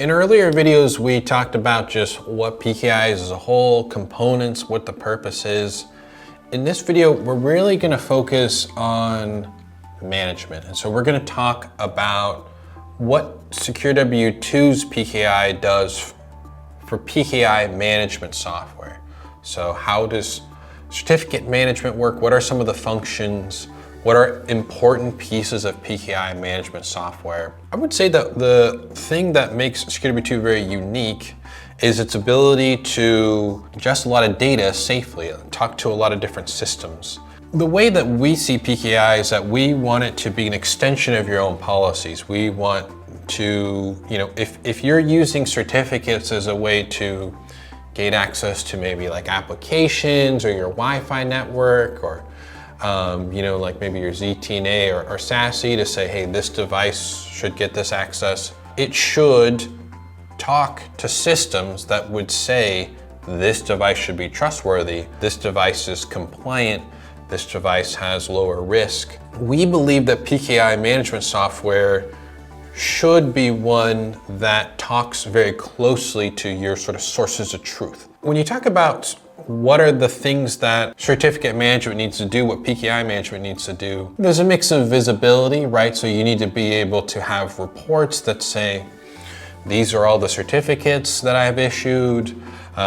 In earlier videos, we talked about just what PKI is as a whole, components, what the purpose is. In this video, we're really gonna focus on management. And so we're gonna talk about what SecureW2's PKI does for PKI management software. So how does certificate management work? What are some of the functions? What are important pieces of PKI management software? I would say that the thing that makes SecureW2 very unique is its ability to ingest a lot of data safely and talk to a lot of different systems. The way that we see PKI is that we want it to be an extension of your own policies. We want to, if you're using certificates as a way to gain access to maybe like applications or your Wi-Fi network or like maybe your ZTNA or SASE to say, hey, this device should get this access. It should talk to systems that would say, this device should be trustworthy, this device is compliant, this device has lower risk. We believe that PKI management software should be one that talks very closely to your sort of sources of truth. When you talk about what are the things that certificate management needs to do, what PKI management needs to do, there's a mix of visibility, right? So you need to be able to have reports that say, these are all the certificates that I've issued.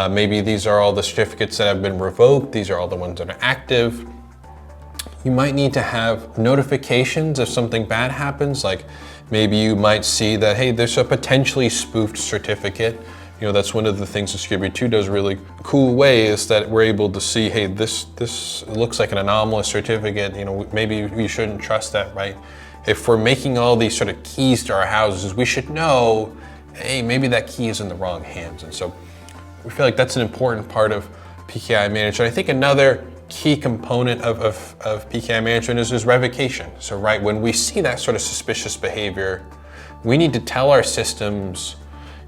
Maybe these are all the certificates that have been revoked. These are all the ones that are active. You might need to have notifications if something bad happens, like maybe you might see that, hey, there's a potentially spoofed certificate. That's one of the things that SecureW2 does a really cool way is that we're able to see, hey, this looks like an anomalous certificate. Maybe we shouldn't trust that, right? If we're making all these sort of keys to our houses, we should know, hey, maybe that key is in the wrong hands. And so we feel like that's an important part of PKI management. I think another key component of PKI management is revocation. So right, when we see that sort of suspicious behavior, we need to tell our systems,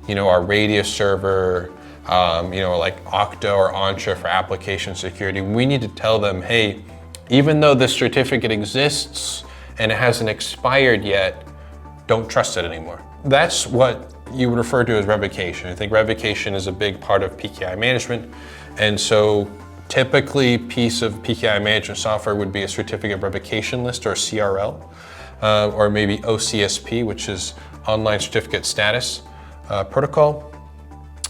our Radius server, like Okta or Entra for application security, we need to tell them, hey, even though this certificate exists and it hasn't expired yet, don't trust it anymore. That's what you would refer to as revocation. I think revocation is a big part of PKI management. And so typically piece of PKI management software would be a certificate revocation list or CRL, or maybe OCSP, which is online certificate status protocol.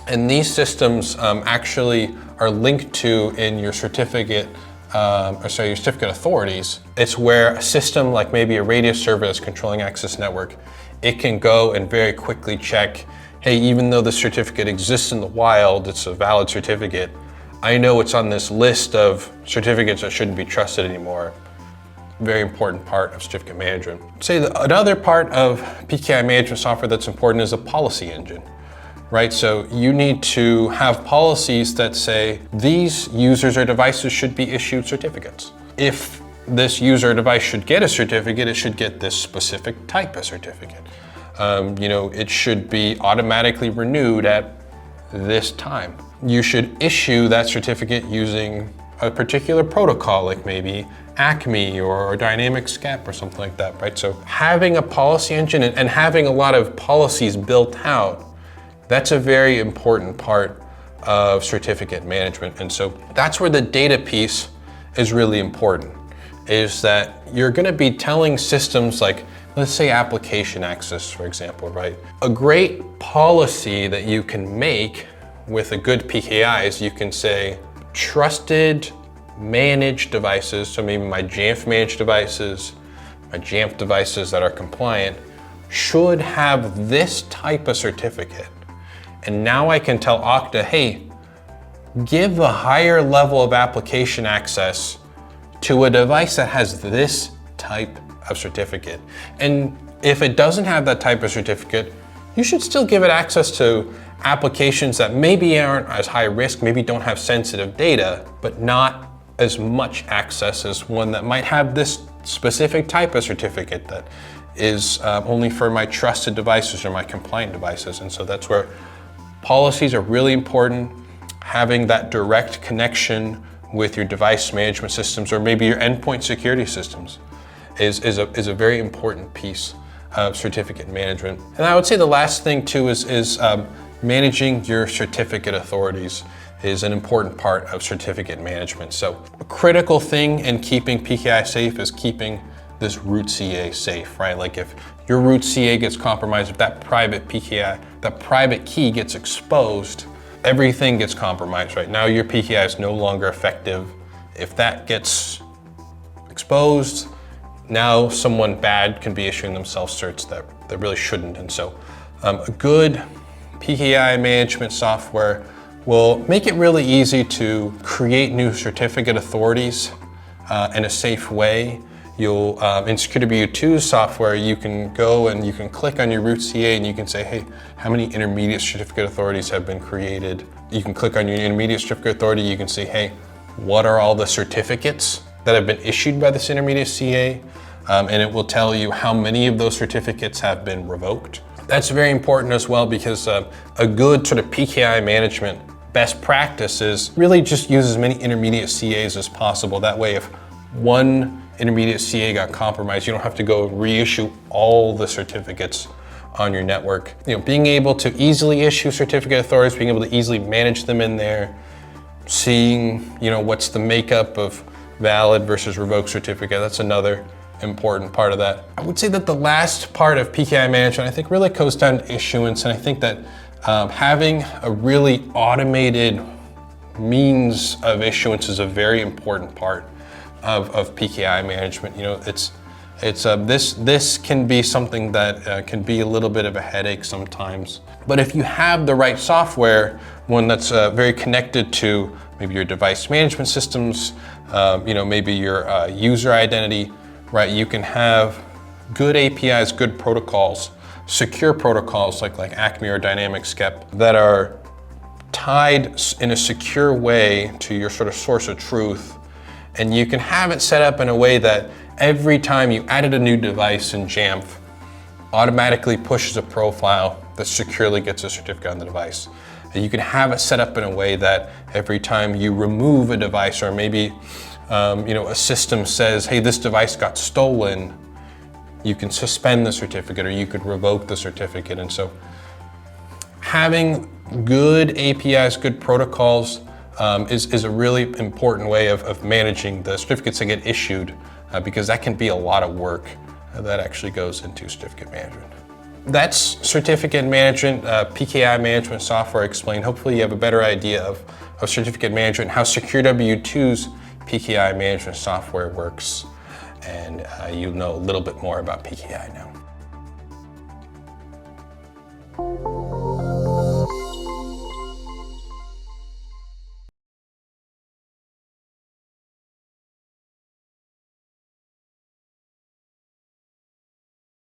And these systems actually are linked to in your certificate, your certificate authorities. It's where a system like maybe a Radius server that's controlling access network, it can go and very quickly check, hey, even though the certificate exists in the wild, it's a valid certificate, I know it's on this list of certificates that shouldn't be trusted anymore. Very important part of certificate management. Say that another part of PKI management software that's important is a policy engine, right? So you need to have policies that say these users or devices should be issued certificates. If this user or device should get a certificate, it should get this specific type of certificate. It should be automatically renewed at this time. You should issue that certificate using a particular protocol, like maybe ACME or dynamic SCEP or something like that, right? So having a policy engine and having a lot of policies built out, that's a very important part of certificate management. And so that's where the data piece is really important, is that you're gonna be telling systems like, let's say application access, for example, right? A great policy that you can make with a good PKI is you can say, trusted managed devices, so maybe my Jamf managed devices, my Jamf devices that are compliant, should have this type of certificate. And now I can tell Okta, hey, give a higher level of application access to a device that has this type of certificate. And if it doesn't have that type of certificate, you should still give it access to applications that maybe aren't as high risk, maybe don't have sensitive data, but not as much access as one that might have this specific type of certificate that is only for my trusted devices or my compliant devices. And so that's where policies are really important. Having that direct connection with your device management systems or maybe your endpoint security systems is a very important piece of certificate management. And I would say the last thing too is managing your certificate authorities is an important part of certificate management. So a critical thing in keeping PKI safe is keeping this root CA safe, right? Like if your root CA gets compromised, if that private PKI, that private key gets exposed, everything gets compromised, right? Now your PKI is no longer effective. If that gets exposed, now someone bad can be issuing themselves certs that really shouldn't. And so a good PKI management software will make it really easy to create new certificate authorities in a safe way. You'll, in SecurW2's software, you can go and you can click on your root CA and you can say, hey, how many intermediate certificate authorities have been created? You can click on your intermediate certificate authority, you can say, hey, what are all the certificates that have been issued by this intermediate CA? And it will tell you how many of those certificates have been revoked. That's very important as well because a good sort of PKI management best practice is really just use as many intermediate CAs as possible. That way, if one intermediate CA got compromised, you don't have to go reissue all the certificates on your network. You know, being able to easily issue certificate authorities, being able to easily manage them in there, seeing, you know, what's the makeup of valid versus revoked certificate, that's another important part of that. I would say that the last part of PKI management, I think, really goes down to issuance, and I think that having a really automated means of issuance is a very important part of PKI management. You know, this can be something that can be a little bit of a headache sometimes. But if you have the right software, one that's very connected to maybe your device management systems, you know, maybe your user identity, right? You can have good APIs, good protocols, secure protocols like ACME or dynamic SCEP that are tied in a secure way to your sort of source of truth. And you can have it set up in a way that every time you added a new device in Jamf, automatically pushes a profile that securely gets a certificate on the device. And you can have it set up in a way that every time you remove a device, or maybe you know, a system says, hey, this device got stolen, you can suspend the certificate or you could revoke the certificate. And so having good APIs, good protocols is a really important way of managing the certificates that get issued because that can be a lot of work that actually goes into certificate management. That's certificate management, PKI management software explained. Hopefully you have a better idea of certificate management, how SecurW2's PKI management software works, and you know a little bit more about PKI now.